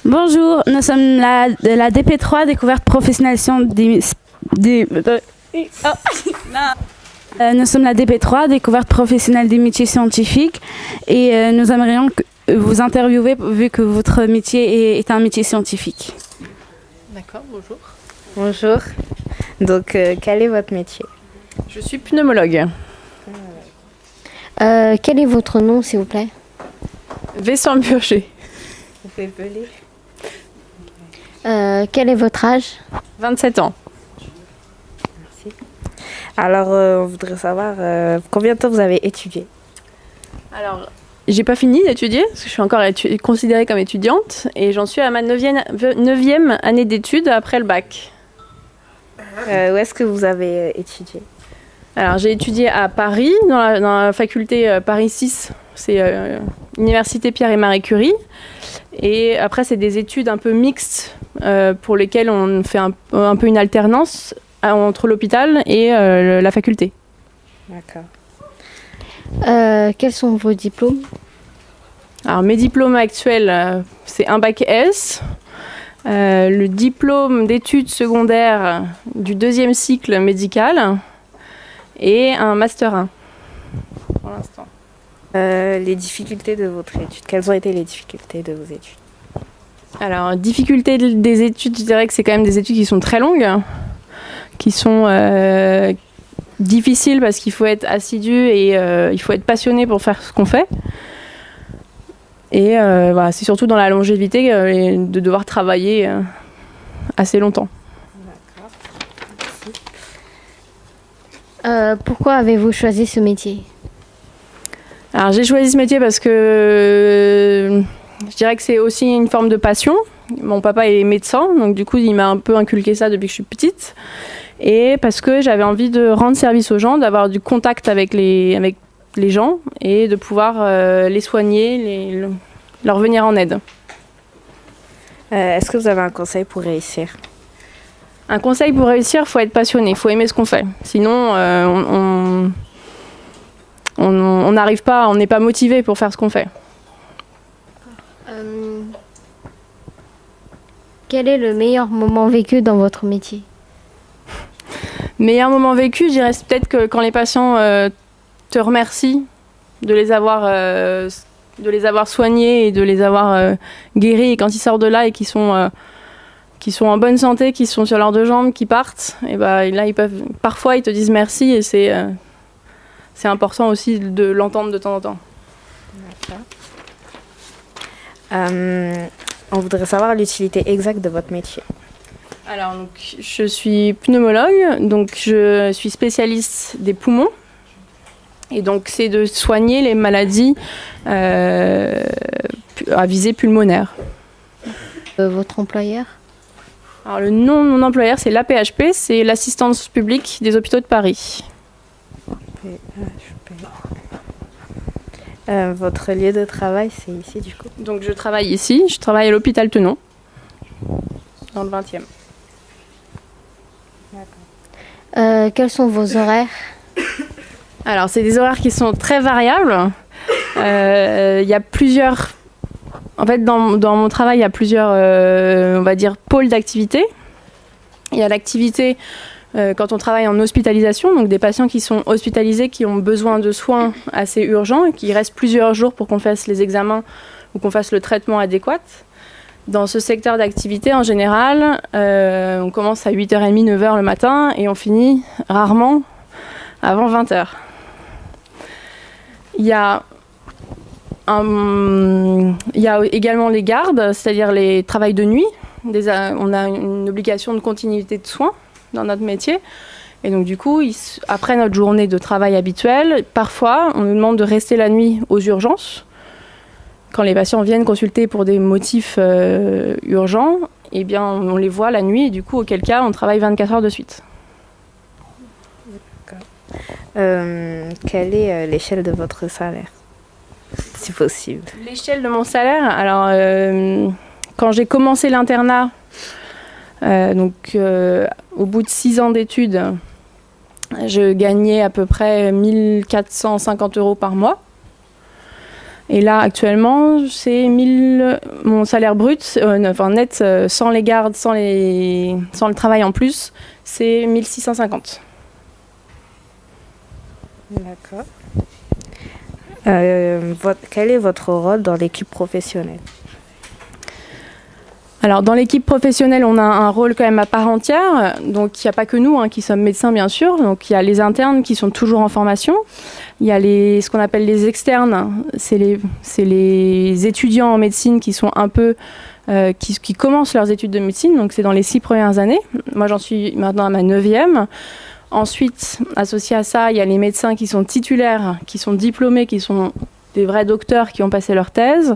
Bonjour, nous sommes de la DP3, découverte professionnalisation nous sommes la DP3, découverte professionnelle des métiers scientifiques, et nous aimerions vous interviewer vu que votre métier est un métier scientifique. D'accord, bonjour. Bonjour. Donc, quel est votre métier? Je suis pneumologue. Quel est votre nom, s'il vous plaît? Vincent Burger. Vous pouvez peler? Quel est votre âge? 27 ans. Merci. Alors, on voudrait savoir combien de temps vous avez étudié? Alors, j'ai pas fini d'étudier, parce que je suis encore considérée comme étudiante, et j'en suis à ma 9e année d'études après le bac. Où est-ce que vous avez étudié? Alors, j'ai étudié à Paris, dans la faculté Paris 6, c'est Université Pierre et Marie Curie. Et après, c'est des études un peu mixtes pour lesquelles on fait un peu une alternance entre l'hôpital et la faculté. D'accord. Quels sont vos diplômes? Alors, mes diplômes actuels, c'est un bac S, le diplôme d'études secondaires du 2e cycle médical et un master 1 pour l'instant. Les difficultés de votre étude, quelles ont été les difficultés de vos études? Alors, difficulté des études, je dirais que c'est quand même des études qui sont très longues, qui sont difficiles parce qu'il faut être assidu et il faut être passionné pour faire ce qu'on fait. Et voilà, c'est surtout dans la longévité de devoir travailler assez longtemps. D'accord. Pourquoi avez-vous choisi ce métier? Alors, j'ai choisi ce métier parce que je dirais que c'est aussi une forme de passion. Mon papa est médecin, donc du coup, il m'a un peu inculqué ça depuis que je suis petite. Et parce que j'avais envie de rendre service aux gens, d'avoir du contact avec les gens et de pouvoir les soigner, leur venir en aide. Est-ce que vous avez un conseil pour réussir? Un conseil pour réussir, il faut être passionné, il faut aimer ce qu'on fait. Sinon, on n'arrive pas, on n'est pas motivé pour faire ce qu'on fait. Quel est le meilleur moment vécu dans votre métier? Meilleur moment vécu, je dirais peut-être que quand les patients te remercient de les avoir soignés et de les avoir guéris, et quand ils sortent de là et qui sont en bonne santé, qui sont sur leurs deux jambes, qui partent, et ben là parfois ils te disent merci, et c'est important aussi de l'entendre de temps en temps. D'accord. On voudrait savoir l'utilité exacte de votre métier. Alors, donc, je suis pneumologue, donc je suis spécialiste des poumons. Et donc, c'est de soigner les maladies à visée pulmonaire. Votre employeur? Alors, le nom de mon employeur, c'est l'APHP, c'est l'Assistance publique des hôpitaux de Paris. Votre lieu de travail, c'est ici du coup? Donc, je travaille ici, je travaille à l'hôpital Tenon, dans le 20e. Quels sont vos horaires? Alors, c'est des horaires qui sont très variables. Il y a plusieurs... En fait, dans mon travail, il y a plusieurs, on va dire, pôles d'activité. Il y a l'activité quand on travaille en hospitalisation, donc des patients qui sont hospitalisés, qui ont besoin de soins assez urgents et qui restent plusieurs jours pour qu'on fasse les examens ou qu'on fasse le traitement adéquat. Dans ce secteur d'activité, en général, on commence à 8h30, 9h le matin et on finit rarement avant 20h. Il y a également les gardes, c'est-à-dire les travails de nuit. On a une obligation de continuité de soins dans notre métier. Et donc du coup, après notre journée de travail habituelle, parfois on nous demande de rester la nuit aux urgences. Quand les patients viennent consulter pour des motifs urgents, eh bien on les voit la nuit et du coup, auquel cas, on travaille 24 heures de suite. Quelle est l'échelle de votre salaire, si possible? L'échelle de mon salaire, alors quand j'ai commencé l'internat, au bout de 6 ans d'études, je gagnais à peu près 1450 € par mois. Et là, actuellement, c'est mon salaire brut, net, sans les gardes, sans le travail en plus, c'est 1650. D'accord. Quel est votre rôle dans l'équipe professionnelle? Alors, dans l'équipe professionnelle, on a un rôle quand même à part entière. Donc, il n'y a pas que nous qui sommes médecins, bien sûr. Donc, il y a les internes qui sont toujours en formation. Il y a ce qu'on appelle les externes. C'est les étudiants en médecine qui sont un peu... qui commencent leurs études de médecine. Donc, c'est dans les 6 premières années. Moi, j'en suis maintenant à ma 9e. Ensuite, associé à ça, il y a les médecins qui sont titulaires, qui sont diplômés, qui sont des vrais docteurs qui ont passé leur thèse.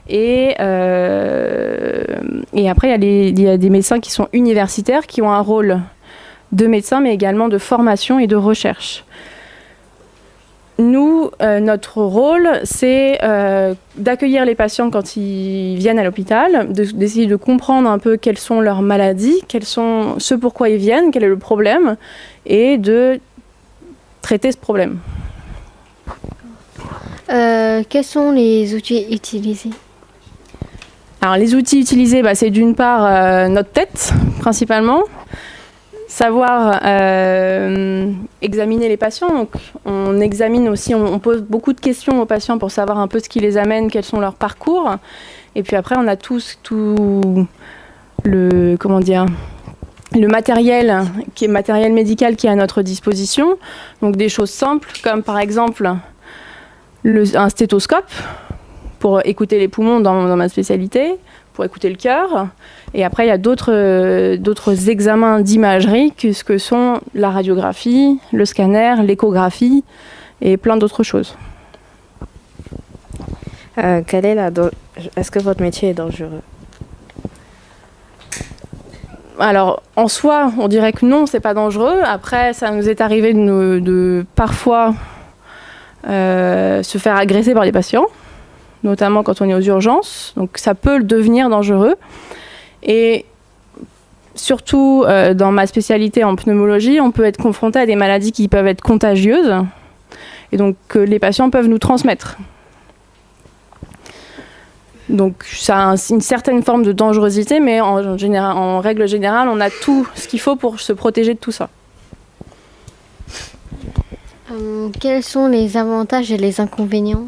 Et après, il y a des médecins qui sont universitaires, qui ont un rôle de médecin, mais également de formation et de recherche. Nous, notre rôle, c'est d'accueillir les patients quand ils viennent à l'hôpital, d'essayer de comprendre un peu quelles sont leurs maladies, quels sont ce pourquoi ils viennent, quel est le problème, et de traiter ce problème. Quels sont les outils utilisés? Alors, les outils utilisés, c'est d'une part notre tête, principalement. Savoir examiner les patients. Donc, on examine aussi, on pose beaucoup de questions aux patients pour savoir un peu ce qui les amène, quels sont leurs parcours. Et puis après, on a tout le matériel, qui est matériel médical qui est à notre disposition. Donc, des choses simples, comme par exemple un stéthoscope pour écouter les poumons dans ma spécialité, pour écouter le cœur. Et après, il y a d'autres examens d'imagerie que sont la radiographie, le scanner, l'échographie et plein d'autres choses. Est-ce que votre métier est dangereux? Alors, en soi, on dirait que non, c'est pas dangereux. Après, ça nous est arrivé de parfois se faire agresser par des patients, notamment quand on est aux urgences. Donc, ça peut devenir dangereux. Et surtout, dans ma spécialité en pneumologie, on peut être confronté à des maladies qui peuvent être contagieuses et donc que les patients peuvent nous transmettre. Donc ça a une certaine forme de dangerosité, mais en règle générale, on a tout ce qu'il faut pour se protéger de tout ça. Quels sont les avantages et les inconvénients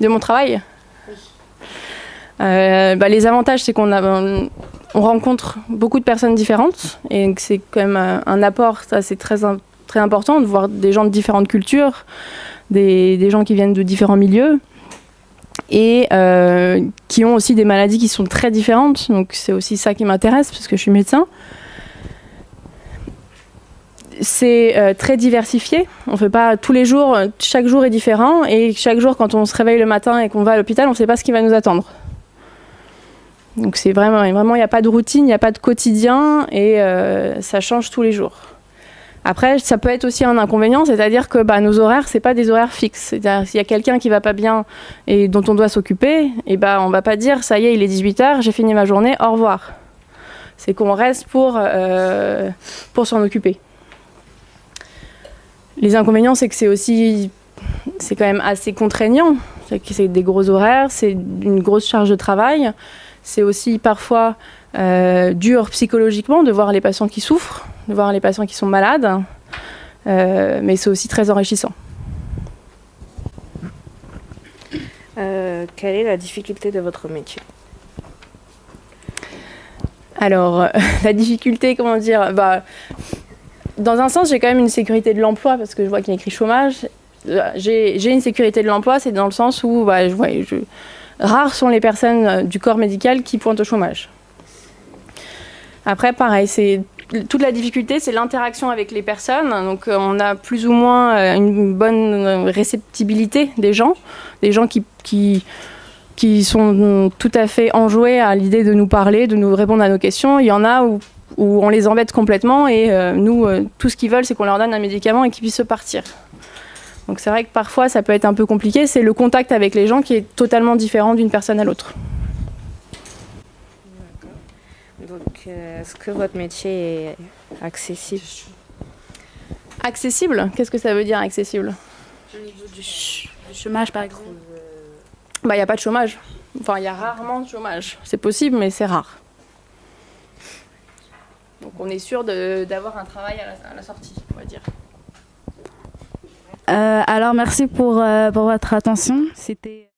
De mon travail ? Les avantages, c'est qu'on rencontre beaucoup de personnes différentes et que c'est quand même un apport, ça c'est très important de voir des gens de différentes cultures, des gens qui viennent de différents milieux et qui ont aussi des maladies qui sont très différentes. Donc c'est aussi ça qui m'intéresse parce que je suis médecin. C'est très diversifié. On fait pas tous les jours, chaque jour est différent et chaque jour quand on se réveille le matin et qu'on va à l'hôpital, on ne sait pas ce qui va nous attendre. Donc c'est vraiment, il n'y a pas de routine, il n'y a pas de quotidien et ça change tous les jours. Après, ça peut être aussi un inconvénient, c'est-à-dire que nos horaires, c'est pas des horaires fixes. C'est-à-dire s'il y a quelqu'un qui va pas bien et dont on doit s'occuper, on va pas dire ça y est, il est 18h, j'ai fini ma journée, au revoir. C'est qu'on reste pour s'en occuper. Les inconvénients, c'est que c'est quand même assez contraignant. C'est des gros horaires, c'est une grosse charge de travail. C'est aussi parfois dur psychologiquement de voir les patients qui souffrent, de voir les patients qui sont malades, mais c'est aussi très enrichissant. Quelle est la difficulté de votre métier? Alors, la difficulté, comment dire, dans un sens, j'ai quand même une sécurité de l'emploi parce que je vois qu'il y a écrit chômage. J'ai une sécurité de l'emploi, c'est dans le sens où rares sont les personnes du corps médical qui pointent au chômage. Après, pareil, toute la difficulté, c'est l'interaction avec les personnes. Donc, on a plus ou moins une bonne réceptibilité des gens qui sont tout à fait enjoués à l'idée de nous parler, de nous répondre à nos questions. Il y en a où on les embête complètement et nous, tout ce qu'ils veulent, c'est qu'on leur donne un médicament et qu'ils puissent partir. Donc c'est vrai que parfois ça peut être un peu compliqué, c'est le contact avec les gens qui est totalement différent d'une personne à l'autre. Donc est-ce que votre métier est accessible? Accessible? Qu'est-ce que ça veut dire accessible? Au niveau du chômage, par exemple. Bah, il n'y a pas de chômage. Enfin, il y a rarement de chômage. C'est possible, mais c'est rare. Donc, on est sûr d'avoir un travail à la sortie, on va dire. Alors, merci pour votre attention. C'était...